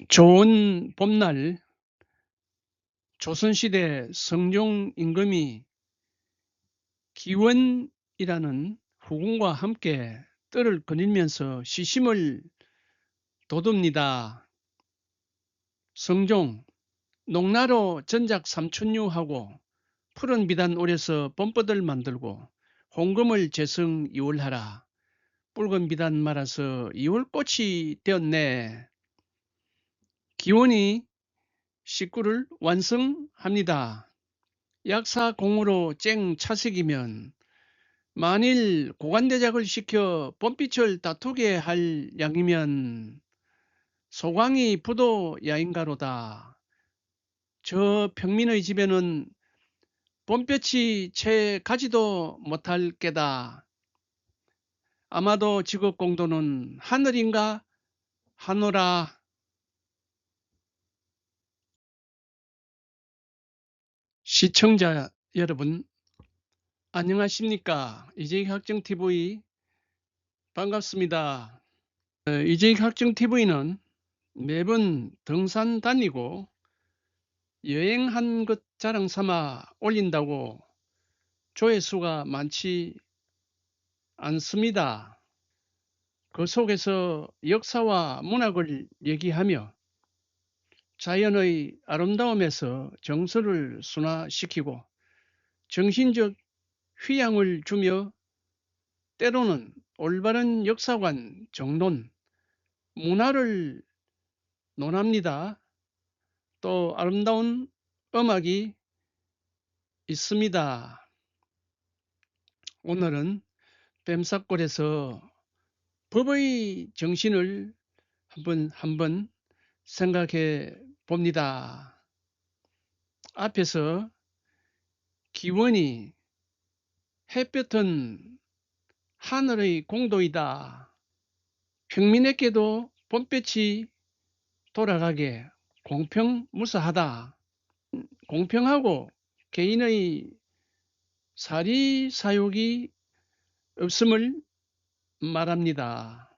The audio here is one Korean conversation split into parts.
좋은 봄날 조선시대 성종 임금이 기원이라는 후궁과 함께 뜰을 거닐면서 시심을 돋웁니다. 성종, 농나로 전작 삼천류하고 푸른 비단 올에서 봄꽃을 만들고 홍금을 재성 이월하라. 붉은 비단 말아서 이월꽃이 되었네. 기원이 식구를 완성합니다. 약사공으로 쨍 차색이면 만일 고관대작을 시켜 봄빛을 다투게 할 양이면 소광이 부도 야인가로다. 저 평민의 집에는 봄볕이 채 가지도 못할 게다. 아마도 직업공도는 하늘인가 하노라. 시청자 여러분 안녕하십니까. 이재익학정TV 반갑습니다. 이재익학정TV는 매번 등산 다니고 여행한 것 자랑 삼아 올린다고 조회수가 많지 않습니다. 그 속에서 역사와 문학을 얘기하며 자연의 아름다움에서 정서를 순화시키고 정신적 휴양을 주며 때로는 올바른 역사관 정론, 문화를 논합니다. 또 아름다운 음악이 있습니다. 오늘은 뱀사골에서 법의 정신을 한번 생각해 봅니다. 앞에서 기원이 햇볕은 하늘의 공도이다. 평민에게도 봄볕이 돌아가게 공평무사하다. 공평하고 개인의 사리사욕이 없음을 말합니다.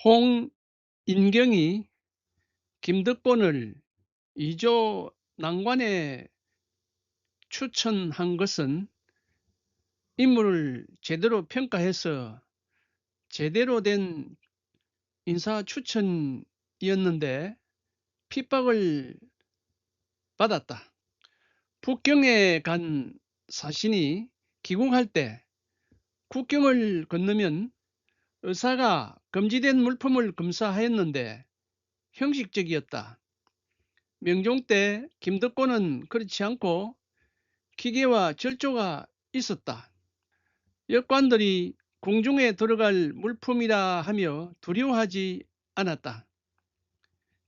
홍인경이 김덕본을 2조 난관에 추천한 것은 인물을 제대로 평가해서 제대로 된 인사 추천이었는데 핍박을 받았다. 북경에 간 사신이 귀국할 때 국경을 건너면 의사가 금지된 물품을 검사하였는데 형식적이었다. 명종 때 김덕곤은 그렇지 않고 기계와 절조가 있었다. 역관들이 궁중에 들어갈 물품이라 하며 두려워하지 않았다.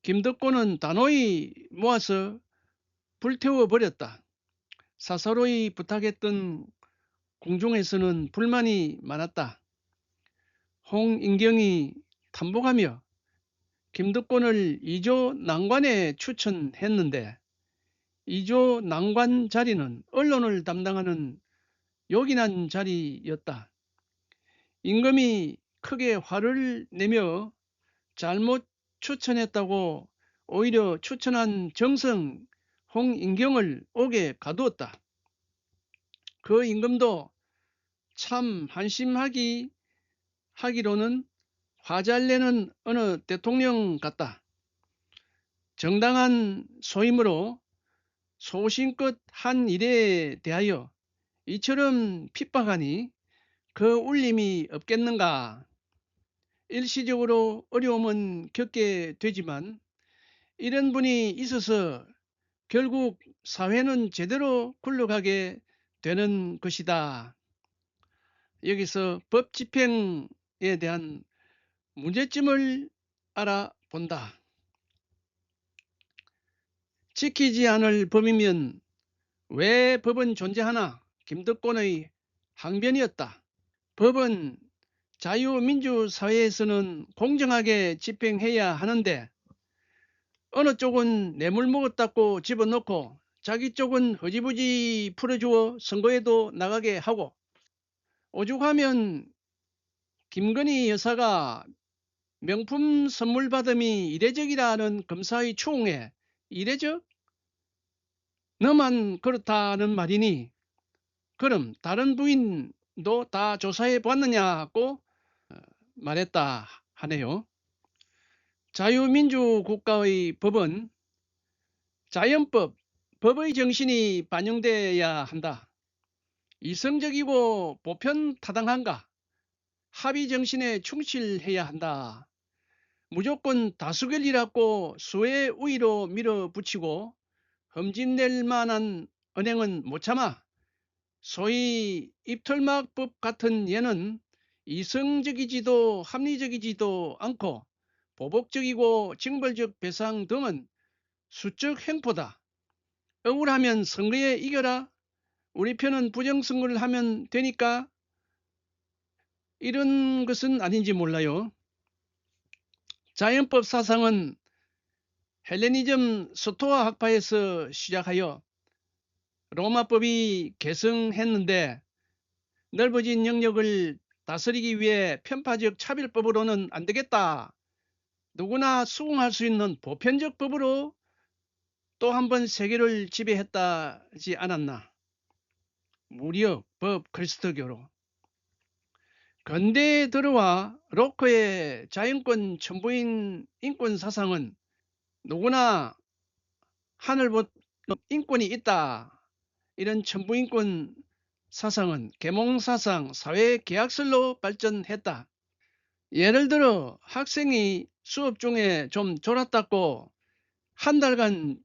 김덕곤은 단호히 모아서 불태워 버렸다. 사사로이 부탁했던 궁중에서는 불만이 많았다. 홍인경이 탐복하며 김덕곤을 2조 난관에 추천했는데 2조 난관 자리는 언론을 담당하는 요긴한 자리였다. 임금이 크게 화를 내며 잘못 추천했다고 오히려 추천한 정성 홍인경을 옥에 가두었다. 그 임금도 참 한심하기로는 화 잘 내는 어느 대통령 같다. 정당한 소임으로 소신껏 한 일에 대하여 이처럼 핍박하니 그 울림이 없겠는가. 일시적으로 어려움은 겪게 되지만 이런 분이 있어서 결국 사회는 제대로 굴러가게 되는 것이다. 여기서 법 집행에 대한 문제점을 알아본다. 지키지 않을 법이면 왜 법은 존재하나? 김덕곤의 항변이었다. 법은 자유민주사회에서는 공정하게 집행해야 하는데 어느 쪽은 뇌물 먹었다고 집어넣고 자기 쪽은 흐지부지 풀어주어 선거에도 나가게 하고 오죽하면 김건희 여사가 명품 선물 받음이 이례적이라는 검사의 추궁에 이례적? 너만 그렇다는 말이니 그럼 다른 부인도 다 조사해 보았느냐고 말했다 하네요. 자유민주국가의 법은 자연법, 법의 정신이 반영돼야 한다. 이성적이고 보편타당한가? 합의 정신에 충실해야 한다. 무조건 다수결이라고 수의 우위로 밀어붙이고 흠집낼 만한 언행은 못 참아. 소위 입털막법 같은 예는 이성적이지도 합리적이지도 않고 보복적이고 징벌적 배상 등은 수적 횡포다. 억울하면 선거에 이겨라. 우리 편은 부정선거를 하면 되니까 이런 것은 아닌지 몰라요. 자연법 사상은 헬레니즘 스토아 학파에서 시작하여 로마법이 계승했는데 넓어진 영역을 다스리기 위해 편파적 차별법으로는 안 되겠다. 누구나 수긍할 수 있는 보편적 법으로 또 한 번 세계를 지배했다지 않았나. 무력, 법, 그리스도교로. 근대에 들어와 로커의 자연권 천부인 인권 사상은 누구나 하늘보다 인권이 있다. 이런 천부인권 사상은 계몽사상, 사회계약설로 발전했다. 예를 들어 학생이 수업 중에 좀 졸았다고 한 달간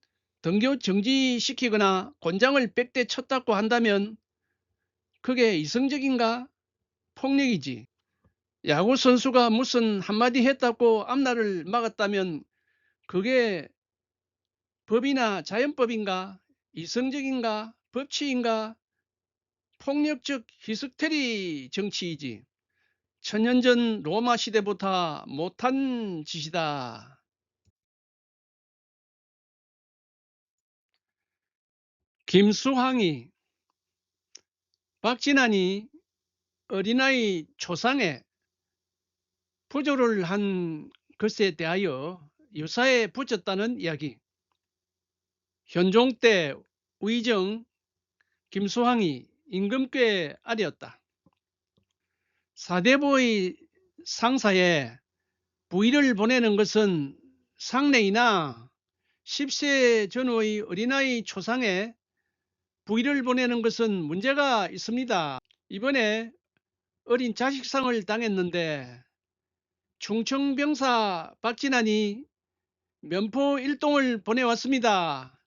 등교 정지시키거나 곤장을 100대 쳤다고 한다면 그게 이성적인가? 폭력이지. 야구 선수가 무슨 한마디 했다고 앞날을 막았다면 그게 법이나 자연법인가? 이성적인가? 법치인가? 폭력적 히스테리 정치이지. 천년 전 로마 시대부터 못한 짓이다. 김수황이 박진환이 어린아이 초상에 부조를 한 것에 대하여 유사에 붙였다는 이야기. 현종 때 의정 김수황이 임금께 아뢰었다. 사대부의 상사에 부의를 보내는 것은 상례이나 10세 전후의 어린아이 초상에 부의를 보내는 것은 문제가 있습니다. 이번에 어린 자식상을 당했는데 충청병사 박진환이 면포 1동을 보내왔습니다.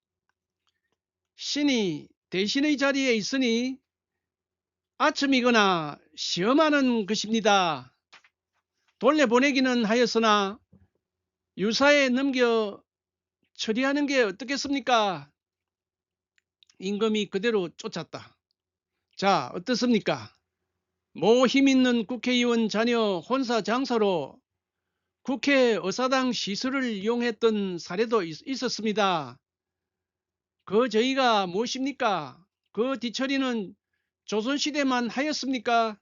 신이 대신의 자리에 있으니 아첨이거나 시험하는 것입니다. 돌려보내기는 하였으나 유사에 넘겨 처리하는 게 어떻겠습니까? 임금이 그대로 쫓았다. 자, 어떻습니까? 모 힘있는 국회의원 자녀 혼사 장사로 국회 의사당 시설을 이용했던 사례도 있었습니다. 그 저희가 무엇입니까? 그 뒤처리는 조선시대만 하였습니까?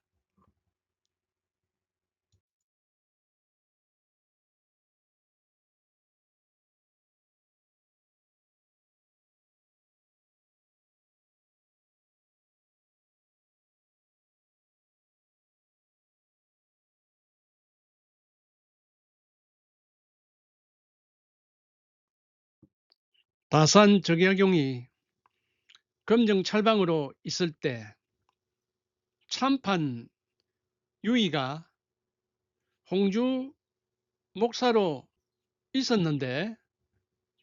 다산 적약용이 검정찰방으로 있을 때 참판 유이가 홍주 목사로 있었는데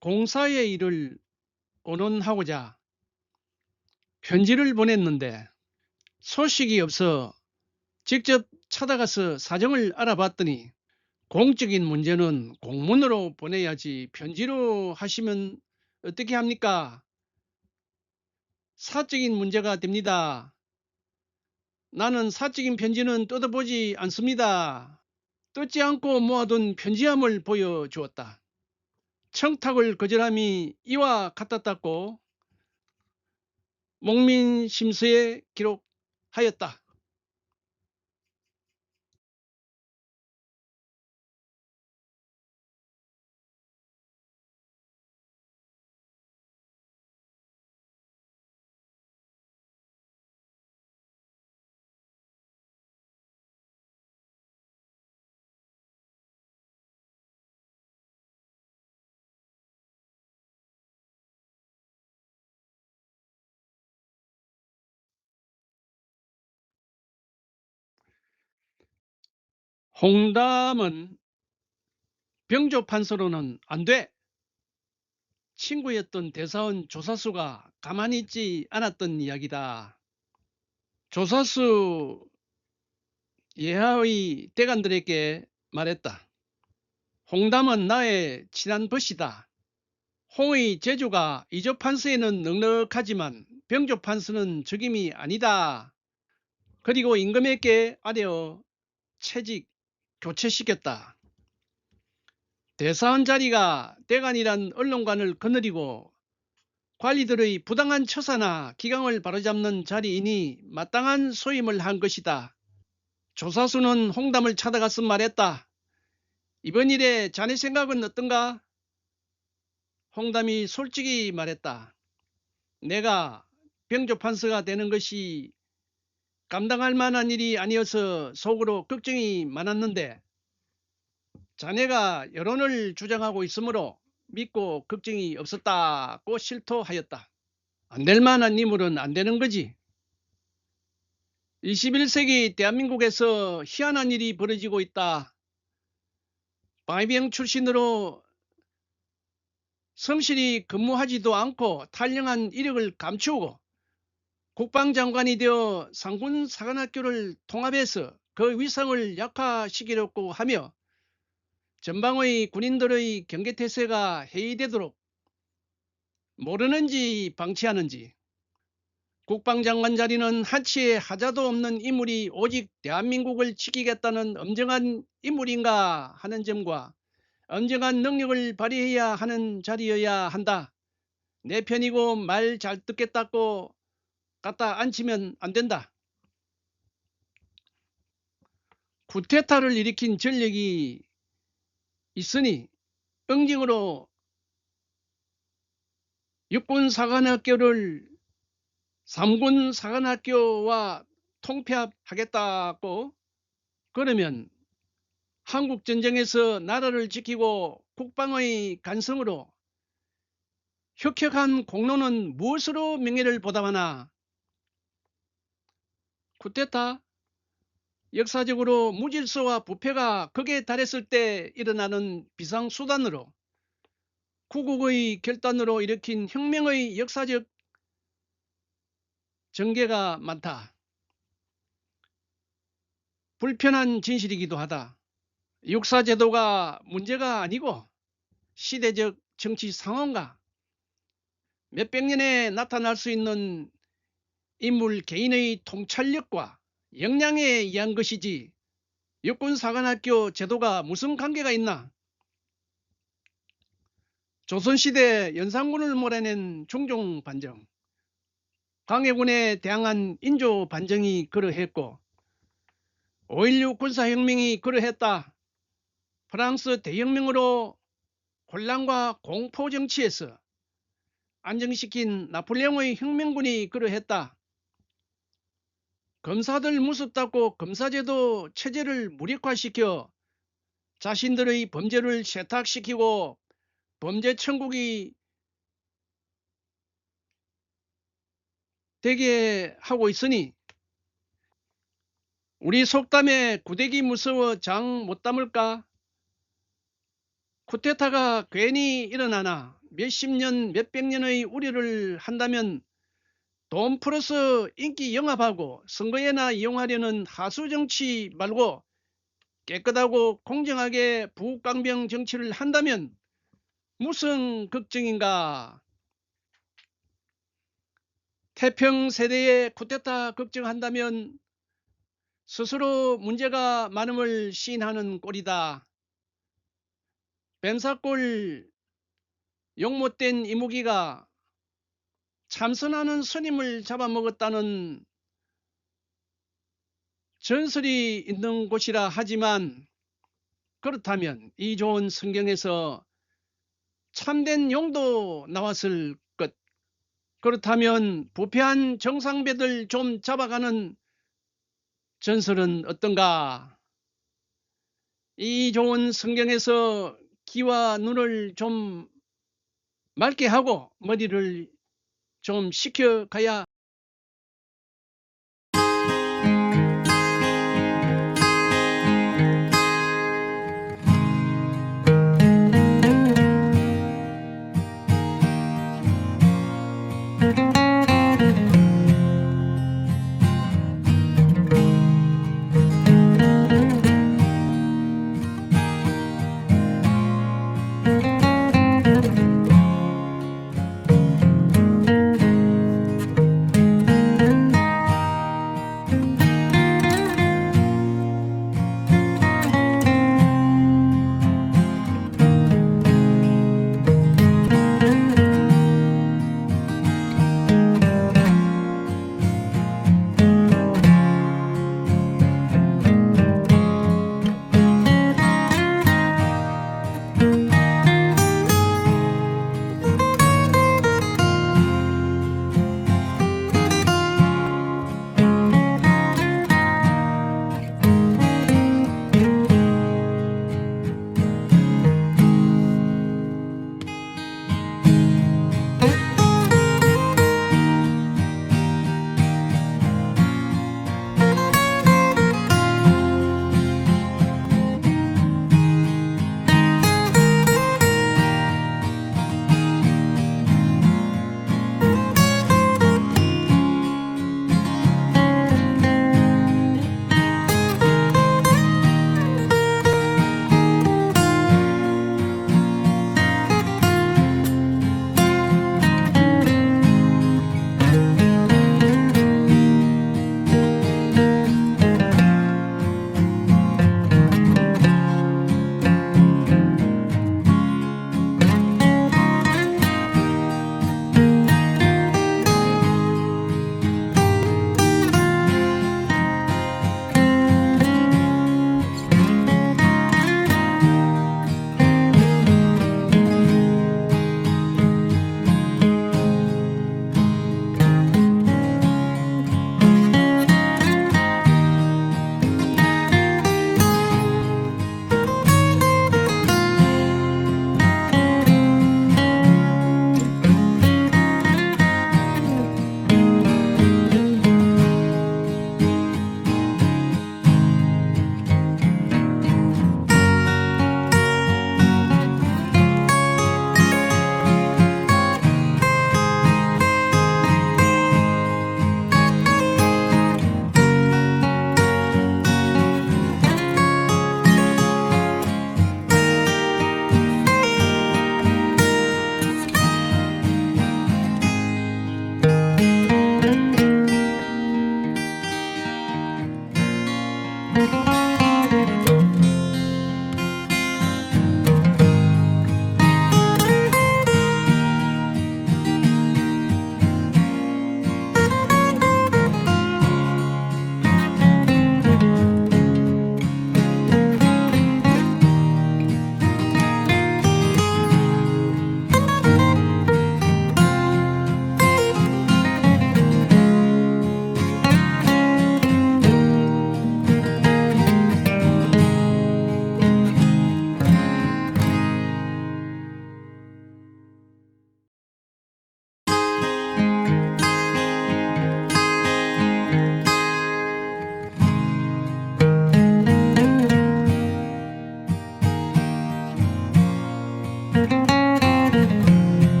공사의 일을 의논하고자 편지를 보냈는데 소식이 없어 직접 찾아가서 사정을 알아봤더니 공적인 문제는 공문으로 보내야지 편지로 하시면 어떻게 합니까? 사적인 문제가 됩니다. 나는 사적인 편지는 뜯어보지 않습니다. 뜯지 않고 모아둔 편지함을 보여주었다. 청탁을 거절함이 이와 같았다고 목민심서에 기록하였다. 홍담은 병조 판서로는 안 돼. 친구였던 대사원 조사수가 가만히 있지 않았던 이야기다. 조사수 예하의 대관들에게 말했다. 홍담은 나의 친한 벗이다. 홍의 재주가 이조 판서에는 넉넉하지만 병조 판서는 적임이 아니다. 그리고 임금에게 아뢰어 채직 교체시켰다. 대사원 자리가 대관이란 언론관을 거느리고 관리들의 부당한 처사나 기강을 바로잡는 자리이니 마땅한 소임을 한 것이다. 조사수는 홍담을 찾아가서 말했다. 이번 일에 자네 생각은 어떤가? 홍담이 솔직히 말했다. 내가 병조 판서가 되는 것이 감당할 만한 일이 아니어서 속으로 걱정이 많았는데 자네가 여론을 주장하고 있으므로 믿고 걱정이 없었다고 실토하였다. 안 될 만한 인물은 안 되는 거지. 21세기 대한민국에서 희한한 일이 벌어지고 있다. 방위병 출신으로 성실히 근무하지도 않고 탈영한 이력을 감추고 국방장관이 되어 상군사관학교를 통합해서 그 위상을 약화시키려고 하며 전방의 군인들의 경계태세가 해이되도록 모르는지 방치하는지 국방장관 자리는 한치의 하자도 없는 인물이 오직 대한민국을 지키겠다는 엄정한 인물인가 하는 점과 엄정한 능력을 발휘해야 하는 자리여야 한다. 내 편이고 말 잘 듣겠다고 갖다 앉히면 안 된다. 쿠데타를 일으킨 전력이 있으니 응징으로 육군사관학교를 3군사관학교와 통폐합하겠다고 그러면 한국전쟁에서 나라를 지키고 국방의 간성으로 혁혁한 공로는 무엇으로 명예를 보답하나? 쿠데타? 역사적으로 무질서와 부패가 극에 달했을 때 일어나는 비상수단으로 구국의 결단으로 일으킨 혁명의 역사적 전개가 많다. 불편한 진실이기도 하다. 육사제도가 문제가 아니고 시대적 정치 상황과 몇백 년에 나타날 수 있는 인물 개인의 통찰력과 역량에 의한 것이지 육군사관학교 제도가 무슨 관계가 있나? 조선시대 연산군을 몰아낸 중종반정, 광해군에 대항한 인조반정이 그러했고 5.16 군사혁명이 그러했다. 프랑스 대혁명으로 혼란과 공포정치에서 안정시킨 나폴레옹의 혁명군이 그러했다. 검사들 무섭다고 검사제도 체제를 무력화시켜 자신들의 범죄를 세탁시키고 범죄 천국이 되게 하고 있으니 우리 속담에 구대기 무서워 장 못 담을까? 쿠데타가 괜히 일어나나 몇십 년 몇백 년의 우려를 한다면 돈 플러스 인기 영합하고 선거에나 이용하려는 하수정치 말고 깨끗하고 공정하게 부강병 정치를 한다면 무슨 걱정인가? 태평세대에 쿠데타 걱정한다면 스스로 문제가 많음을 시인하는 꼴이다. 뱀사골 용못된 이무기가 참선하는 스님을 잡아먹었다는 전설이 있는 곳이라 하지만 그렇다면 이 좋은 성경에서 참된 용도 나왔을 것. 그렇다면 부패한 정상배들 좀 잡아가는 전설은 어떤가? 이 좋은 성경에서 귀와 눈을 좀 맑게 하고 머리를 좀 식혀가야